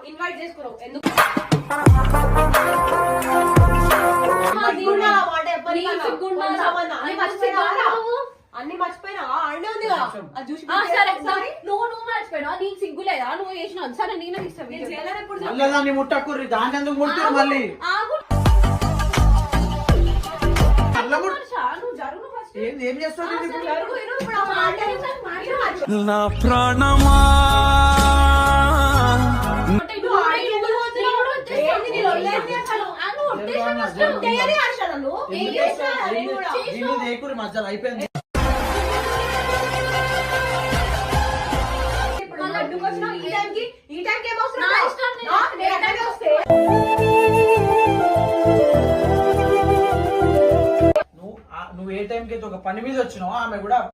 Invite చేసుకున్నావు ఎందుకు? అన్ని మర్చిపోయినావా? ఆడే ఉంది కదా చూసి నువ్వు మర్చిపోయినా? నీకు సిగ్గులేదా? నువ్వు చేసినావు సరే నేనే ఇస్తాను. ముట్టకుర్రి దాని ఎందుకు ముట్టారు మళ్ళీ? ఏం చేస్తావు నా ప్రాణమా? మధ్యలో అయిపోయింది. నువ్వు ఏ టైంకి అయితే ఒక పని మీద వచ్చినావో ఆమె కూడా